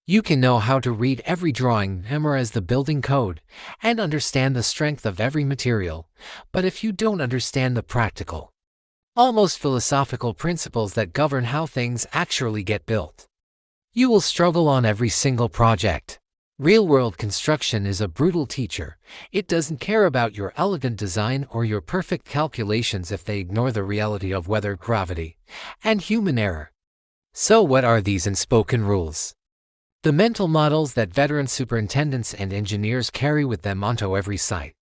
You can know how to read every drawing, memorize the building code, and understand the strength of every material. But if you don't understand the practical, almost philosophical principles that govern how things actually get built, you will struggle on every single project. Real-world construction is a brutal teacher. It doesn't care about your elegant design or your perfect calculations if they ignore the reality of weather, gravity, and human error. So what are these unspoken rules? The mental models that veteran superintendents and engineers carry with them onto every site.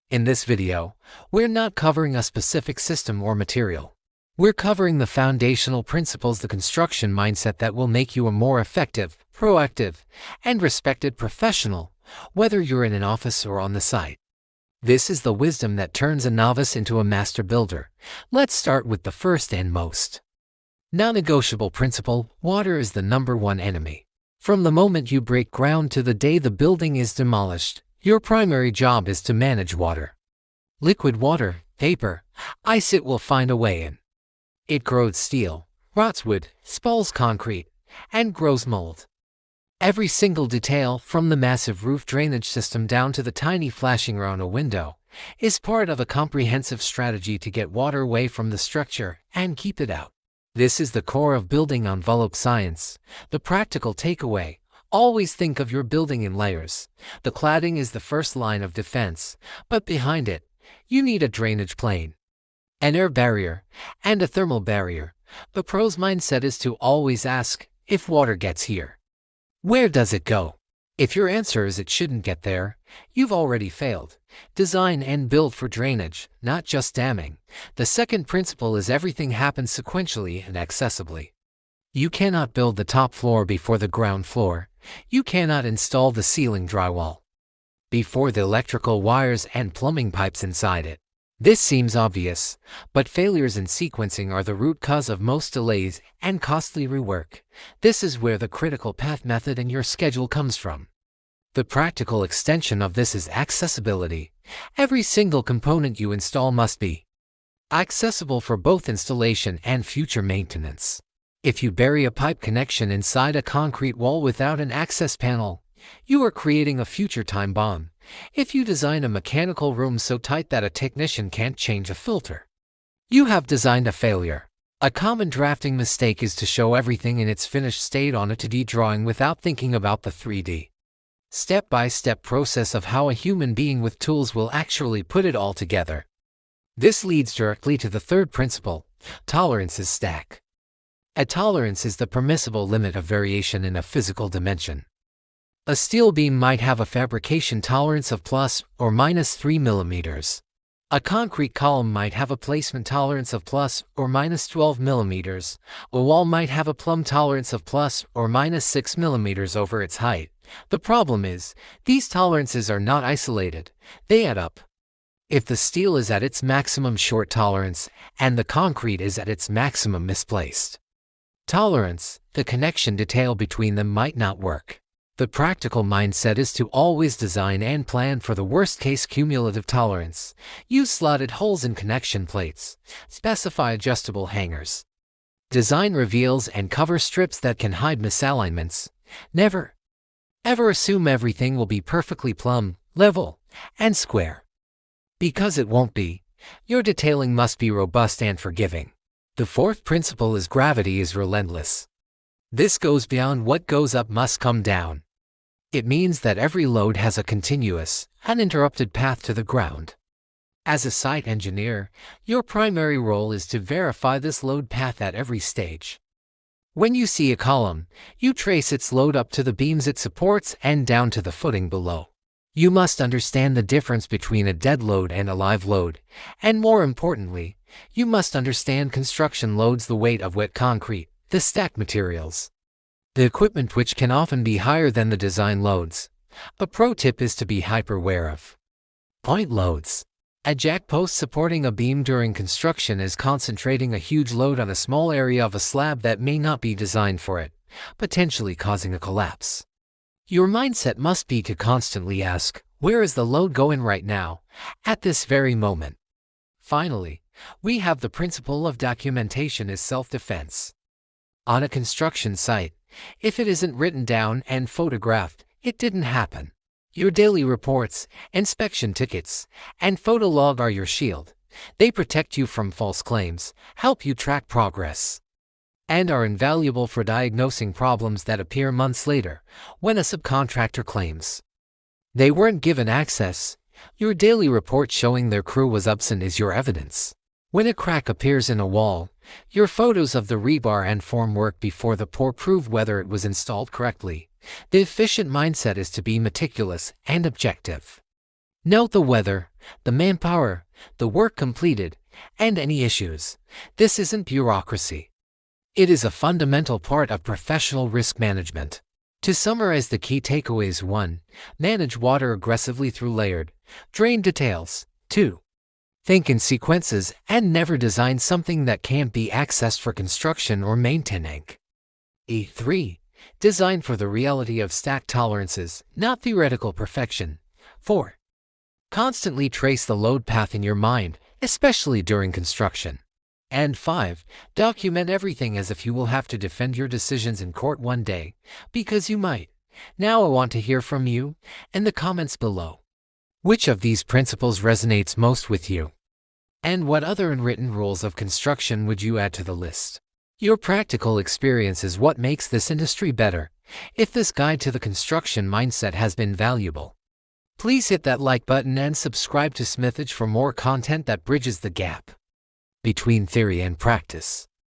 In this video, we're not covering a specific system or material. We're covering the foundational principles, the construction mindset that will make you a more effective, proactive, and respected professional, whether you're in an office or on the site. This is the wisdom that turns a novice into a master builder. Let's start with the first and most non-negotiable principle: water is the #1 enemy. From the moment you break ground to the day the building is demolished, your primary job is to manage water. Liquid water, vapor, ice, it will find a way in. It corrodes steel, rots wood, spoils concrete, and grows mold. Every single detail, from the massive roof drainage system down to the tiny flashing around a window, is part of a comprehensive strategy to get water away from the structure and keep it out. This is the core of building envelope science. The practical takeaway: always think of your building in layers. The cladding is the first line of defense, but behind it, you need a drainage plane, an air barrier, and a thermal barrier. The pro's mindset is to always ask, if water gets here, where does it go? If your answer is it shouldn't get there, you've already failed. Design and build for drainage, not just damming. The second principle is everything happens sequentially and accessibly. You cannot build the top floor before the ground floor. You cannot install the ceiling drywall before the electrical wires and plumbing pipes inside it. This seems obvious, but failures in sequencing are the root cause of most delays and costly rework. This is where the critical path method in your schedule comes from. The practical extension of this is accessibility. Every single component you install must be accessible for both installation and future maintenance. If you bury a pipe connection inside a concrete wall without an access panel, you are creating a future time bomb. If you design a mechanical room so tight that a technician can't change a filter, you have designed a failure. A common drafting mistake is to show everything in its finished state on a 2D drawing without thinking about the 3D, step-by-step process of how a human being with tools will actually put it all together. This leads directly to the third principle: tolerances stack. A tolerance is the permissible limit of variation in a physical dimension. A steel beam might have a fabrication tolerance of plus or minus 3 millimeters. A concrete column might have a placement tolerance of plus or minus 12 millimeters. A wall might have a plumb tolerance of plus or minus 6 millimeters over its height. The problem is, these tolerances are not isolated. They add up. If the steel is at its maximum short tolerance and the concrete is at its maximum misplaced tolerance, the connection detail between them might not work. The practical mindset is to always design and plan for the worst-case cumulative tolerance. Use slotted holes in connection plates. Specify adjustable hangers. Design reveals and cover strips that can hide misalignments. Never, ever assume everything will be perfectly plumb, level, and square, because it won't be. Your detailing must be robust and forgiving. The fourth principle is gravity is relentless. This goes beyond what goes up must come down. It means that every load has a continuous, uninterrupted path to the ground. As a site engineer, your primary role is to verify this load path at every stage. When you see a column, you trace its load up to the beams it supports and down to the footing below. You must understand the difference between a dead load and a live load, and more importantly, you must understand construction loads: the weight of wet concrete, the stacked materials, the equipment, which can often be higher than the design loads. A pro tip is to be hyper-aware of point loads. A jack post supporting a beam during construction is concentrating a huge load on a small area of a slab that may not be designed for it, potentially causing a collapse. Your mindset must be to constantly ask, where is the load going right now, at this very moment? Finally, we have the principle of documentation as self-defense. On a construction site, if it isn't written down and photographed, it didn't happen. Your daily reports, inspection tickets, and photo log are your shield. They protect you from false claims, help you track progress, and are invaluable for diagnosing problems that appear months later when a subcontractor claims they weren't given access. Your daily report showing their crew was absent is your evidence. When a crack appears in a wall, your photos of the rebar and formwork before the pour prove whether it was installed correctly. The efficient mindset is to be meticulous and objective. Note the weather, the manpower, the work completed, and any issues. This isn't bureaucracy. It is a fundamental part of professional risk management. To summarize the key takeaways: 1. Manage water aggressively through layered, drain details. 2. Think in sequences and never design something that can't be accessed for construction or maintenance. 3. Design for the reality of stack tolerances, not theoretical perfection. 4. Constantly trace the load path in your mind, especially during construction. And 5. Document everything as if you will have to defend your decisions in court one day, because you might. Now I want to hear from you in the comments below. Which of these principles resonates most with you? And what other unwritten rules of construction would you add to the list? Your practical experience is what makes this industry better. If this guide to the construction mindset has been valuable, please hit that like button and subscribe to Smithage for more content that bridges the gap between theory and practice.